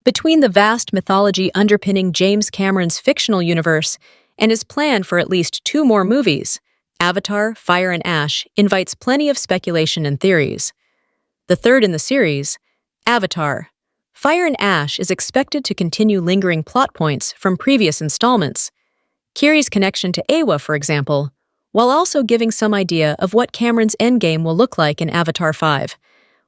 Between the vast mythology underpinning James Cameron's fictional universe and his plan for at least two more movies, Avatar, Fire and Ash invites plenty of speculation and theories. The third in the series, Avatar, Fire and Ash is expected to continue lingering plot points from previous installments. Kiri's connection to Eywa, for example, while also giving some idea of what Cameron's endgame will look like in Avatar 5.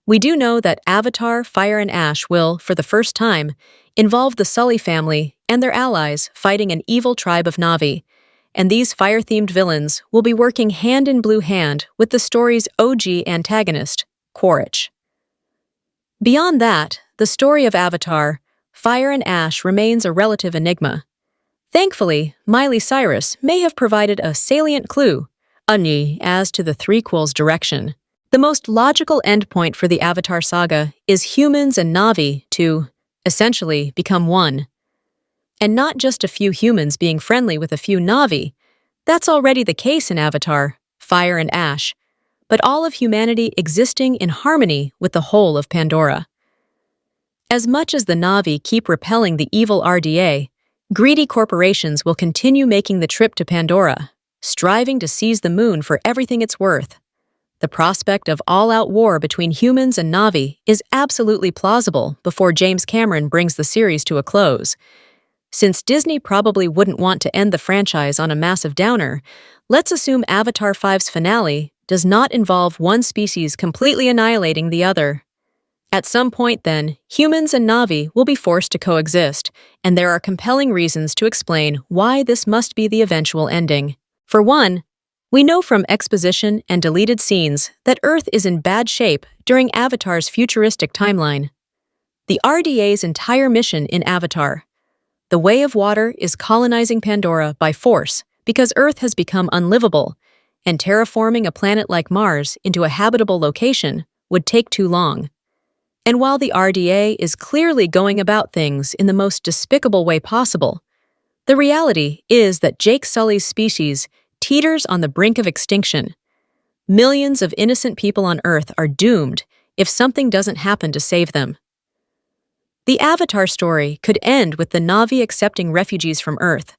We do know that Avatar, Fire and Ash will, for the first time, involve the Sully family and their allies fighting an evil tribe of Na'vi, and these fire-themed villains will be working hand in blue hand with the story's OG antagonist, Quaritch. Beyond that, the story of Avatar, Fire and Ash remains a relative enigma. Thankfully, Miley Cyrus may have provided a salient clue, as to the threequel's direction. The most logical endpoint for the Avatar saga is humans and Na'vi to, essentially, become one. And not just a few humans being friendly with a few Na'vi. That's already the case in Avatar, Fire and Ash, but all of humanity existing in harmony with the whole of Pandora. As much as the Na'vi keep repelling the evil RDA, greedy corporations will continue making the trip to Pandora, striving to seize the moon for everything it's worth. The prospect of all-out war between humans and Na'vi is absolutely plausible before James Cameron brings the series to a close. Since Disney probably wouldn't want to end the franchise on a massive downer, let's assume Avatar 5's finale does not involve one species completely annihilating the other. At some point, then, humans and Na'vi will be forced to coexist, and there are compelling reasons to explain why this must be the eventual ending. For one, we know from exposition and deleted scenes that Earth is in bad shape during Avatar's futuristic timeline. The RDA's entire mission in Avatar, the Way of Water, is colonizing Pandora by force because Earth has become unlivable, and terraforming a planet like Mars into a habitable location would take too long. And while the RDA is clearly going about things in the most despicable way possible, the reality is that Jake Sully's species teeters on the brink of extinction. Millions of innocent people on Earth are doomed if something doesn't happen to save them. The Avatar story could end with the Na'vi accepting refugees from Earth,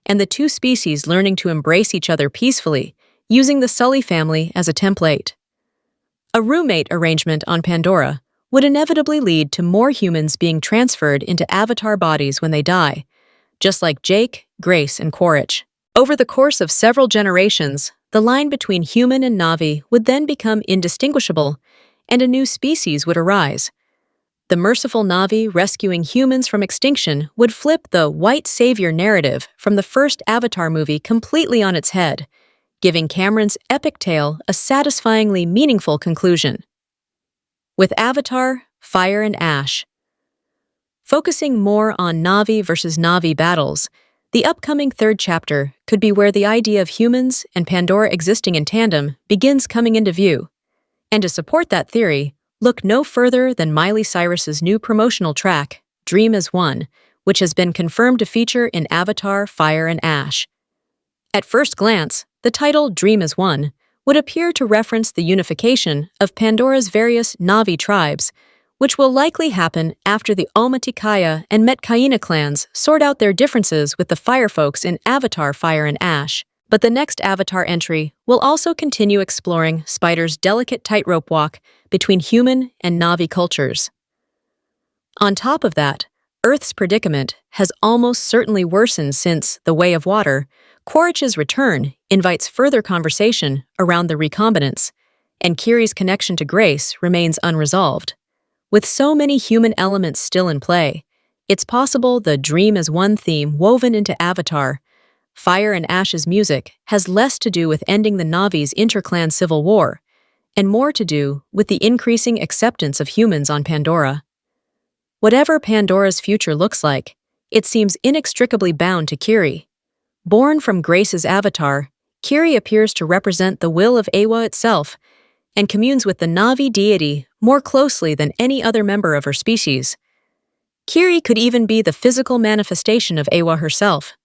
and the two species learning to embrace each other peacefully, using the Sully family as a template. A roommate arrangement on Pandora would inevitably lead to more humans being transferred into Avatar bodies when they die, just like Jake, Grace, and Quaritch. Over the course of several generations, the line between human and Na'vi would then become indistinguishable, and a new species would arise. The merciful Na'vi rescuing humans from extinction would flip the white savior narrative from the first Avatar movie completely on its head, giving Cameron's epic tale a satisfyingly meaningful conclusion. With Avatar, Fire and Ash. Focusing more on Na'vi versus Na'vi battles, the upcoming third chapter could be where the idea of humans and Pandora existing in tandem begins coming into view. And to support that theory, look no further than Miley Cyrus's new promotional track, Dream as One, which has been confirmed to feature in Avatar, Fire and Ash. At first glance, the title Dream as One would appear to reference the unification of Pandora's various Na'vi tribes, which will likely happen after the Omaticaya and Metkaina clans sort out their differences with the Fire folks in Avatar, Fire and Ash. But the next Avatar entry will also continue exploring Spider's delicate tightrope walk between human and Na'vi cultures. On top of that, Earth's predicament has almost certainly worsened since The Way of Water. Quaritch's return invites further conversation around the recombinants, and Kiri's connection to Grace remains unresolved. With so many human elements still in play, it's possible the Dream as One theme woven into Avatar, Fire and Ash's music has less to do with ending the Na'vi's interclan civil war, and more to do with the increasing acceptance of humans on Pandora. Whatever Pandora's future looks like, it seems inextricably bound to Kiri. Born from Grace's avatar, Kiri appears to represent the will of Eywa itself and communes with the Na'vi deity more closely than any other member of her species. Kiri could even be the physical manifestation of Eywa herself,